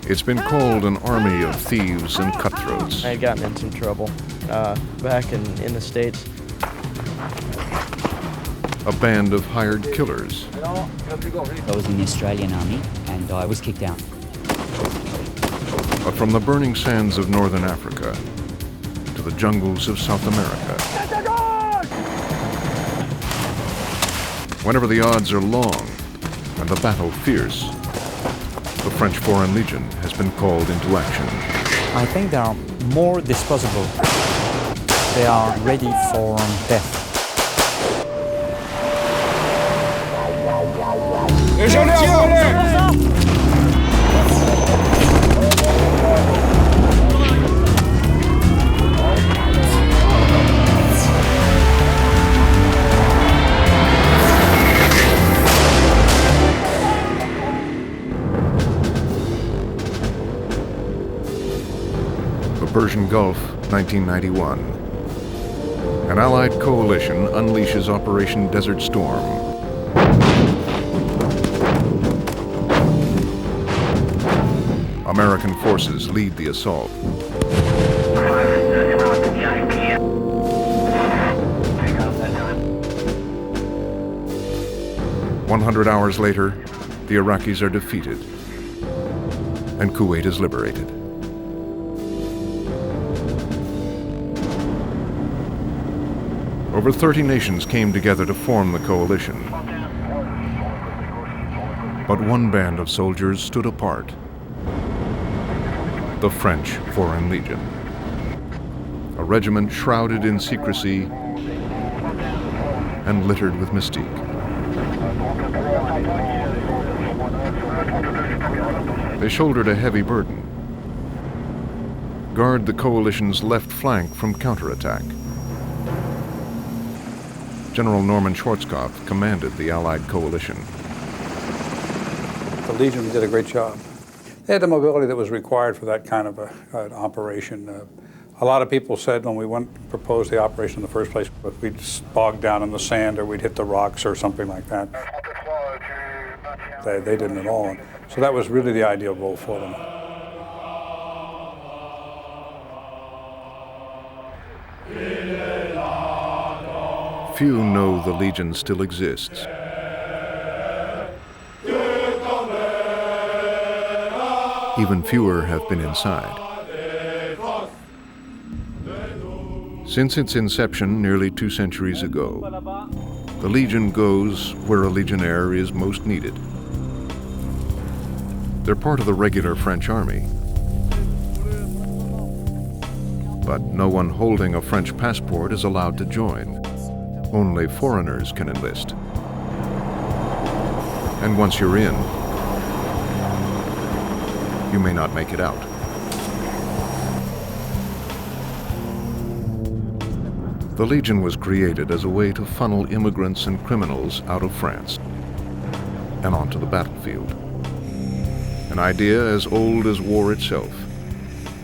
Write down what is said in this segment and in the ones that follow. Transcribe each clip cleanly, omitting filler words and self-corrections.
It's been called an army of thieves and cutthroats. I had gotten in some trouble back in the States. A band of hired killers. I was in the Australian Army and I was kicked out. But from the burning sands of northern Africa to the jungles of South America, whenever the odds are long and the battle fierce, the French Foreign Legion has been called into action. I think they are more disposable. They are ready for death. The Persian Gulf, 1991. An Allied coalition unleashes Operation Desert Storm. American forces lead the assault. 100 hours later, the Iraqis are defeated, and Kuwait is liberated. Over 30 nations came together to form the coalition. But one band of soldiers stood apart: the French Foreign Legion. A regiment shrouded in secrecy and littered with mystique. They shouldered a heavy burden: guard the coalition's left flank from counterattack. General Norman Schwarzkopf commanded the Allied coalition. The Legion did a great job. They had the mobility that was required for that kind of an operation. A lot of people said when we proposed the operation in the first place, we'd bog down in the sand or we'd hit the rocks or something like that. They didn't at all. So that was really the ideal role for them. Few know the Legion still exists. Even fewer have been inside. Since its inception nearly 2 centuries ago, the Legion goes where a legionnaire is most needed. They're part of the regular French army. But no one holding a French passport is allowed to join. Only foreigners can enlist. And once you're in, you may not make it out. The Legion was created as a way to funnel immigrants and criminals out of France and onto the battlefield. An idea as old as war itself.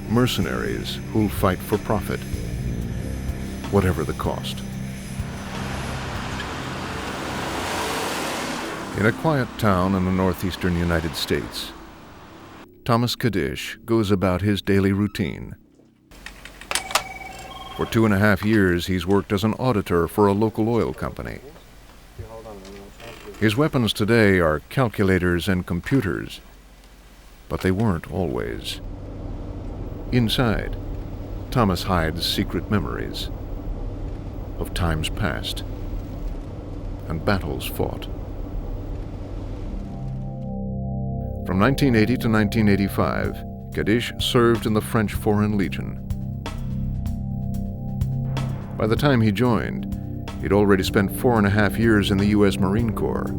Mercenaries who'll fight for profit, whatever the cost. In a quiet town in the northeastern United States, Thomas Kadish goes about his daily routine. For 2.5 years, he's worked as an auditor for a local oil company. His weapons today are calculators and computers, but they weren't always. Inside, Thomas hides secret memories of times past and battles fought. From 1980 to 1985, Kadish served in the French Foreign Legion. By the time he joined, he'd already spent 4.5 years in the U.S. Marine Corps.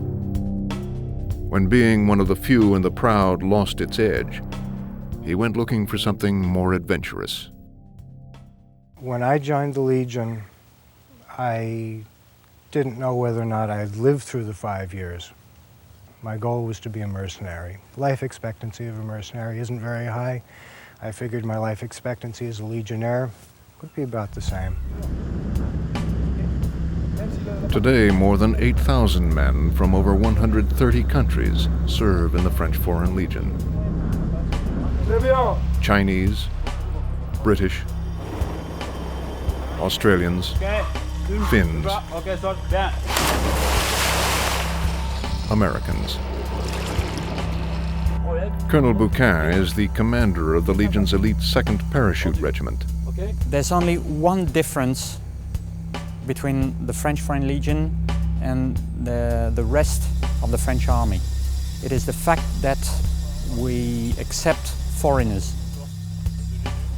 When being one of the few and the proud lost its edge, he went looking for something more adventurous. When I joined the Legion, I didn't know whether or not I'd lived through the 5 years. My goal was to be a mercenary. Life expectancy of a mercenary isn't very high. I figured my life expectancy as a legionnaire would be about the same. Today, more than 8,000 men from over 130 countries serve in the French Foreign Legion. Chinese, British, Australians, Finns, Americans. Colonel Bouquin is the commander of the Legion's elite 2nd Parachute Regiment. There's only one difference between the French Foreign Legion and the rest of the French army. It is the fact that we accept foreigners.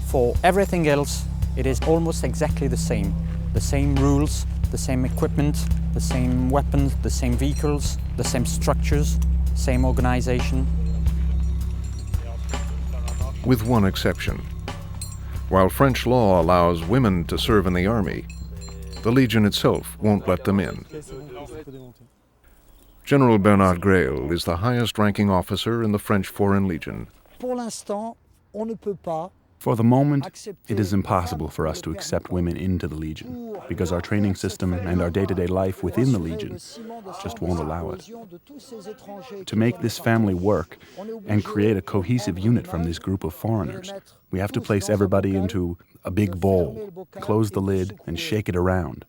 For everything else, it is almost exactly the same. The same rules, the same equipment, the same weapons, the same vehicles, the same structures, same organization. With one exception. While French law allows women to serve in the army, the Legion itself won't let them in. General Bernard Grail is the highest-ranking officer in the French Foreign Legion. For the moment, it is impossible for us to accept women into the Legion because our training system and our day-to-day life within the Legion just won't allow it. To make this family work and create a cohesive unit from this group of foreigners, we have to place everybody into a big bowl, close the lid, and shake it around.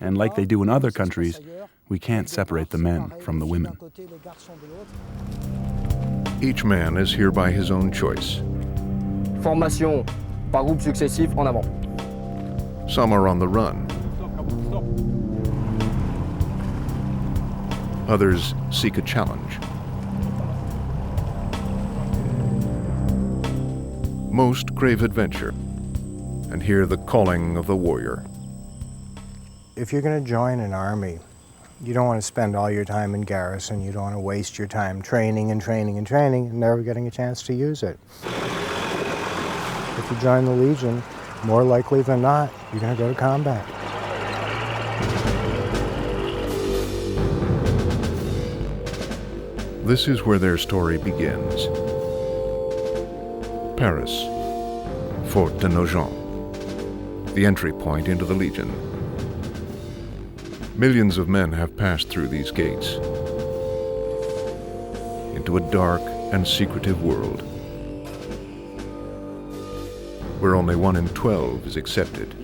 And like they do in other countries, we can't separate the men from the women. Each man is here by his own choice. Formation par groupe successif en avant. Some are on the run. Others seek a challenge. Most crave adventure and hear the calling of the warrior. If you're going to join an army, you don't want to spend all your time in garrison. You don't want to waste your time training and training and training and never getting a chance to use it. If you join the Legion, more likely than not, you're going to go to combat. This is where their story begins. Paris, Fort de Nogent, the entry point into the Legion. Millions of men have passed through these gates into a dark and secretive world where only 1 in 12 is accepted.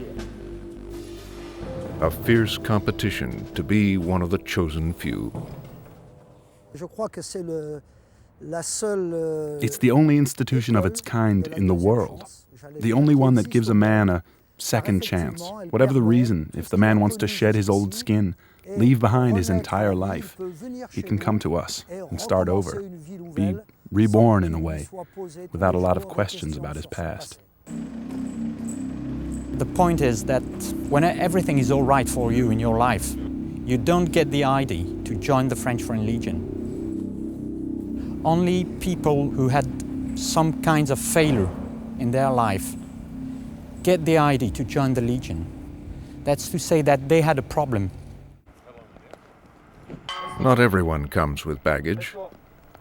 A fierce competition to be one of the chosen few. It's the only institution of its kind in the world. The only one that gives a man a second chance. Whatever the reason, if the man wants to shed his old skin, leave behind his entire life, he can come to us and start over, be reborn in a way, without a lot of questions about his past. The point is that when everything is all right for you in your life, you don't get the ID to join the French Foreign Legion. Only people who had some kinds of failure in their life get the ID to join the Legion. That's to say that they had a problem. Not everyone comes with baggage,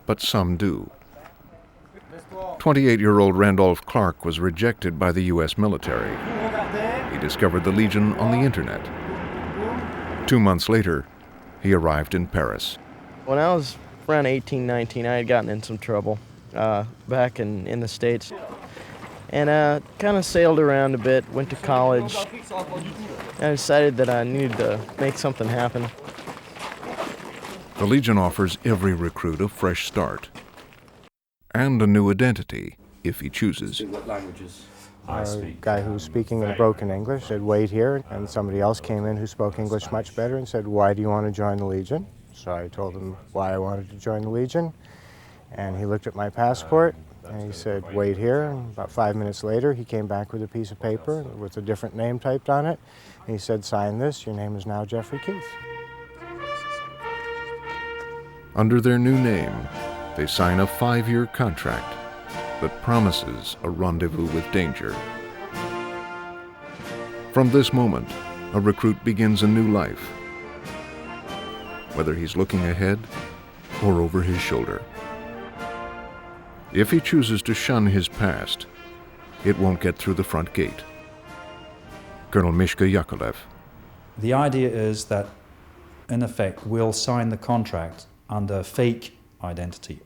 but some do. 28-year-old Randolph Clark was rejected by the U.S. military. He discovered the Legion on the internet. 2 months later, he arrived in Paris. When I was around 18, 19, I had gotten in some trouble back in the States. And kind of sailed around a bit, went to college. I decided that I needed to make something happen. The Legion offers every recruit a fresh start and a new identity if he chooses. What languages? A guy who was speaking in broken English said, wait here, and somebody else came in who spoke English much better and said, why do you want to join the Legion? So I told him why I wanted to join the Legion, and he looked at my passport, and he said, wait here, and about 5 minutes later, he came back with a piece of paper with a different name typed on it, and he said, sign this, your name is now Jeffrey Keith. Under their new name, they sign a 5-year contract that promises a rendezvous with danger. From this moment, a recruit begins a new life, whether he's looking ahead or over his shoulder. If he chooses to shun his past, it won't get through the front gate. Colonel Mishka Yakolev. The idea is that, in effect, we'll sign the contract under fake identity.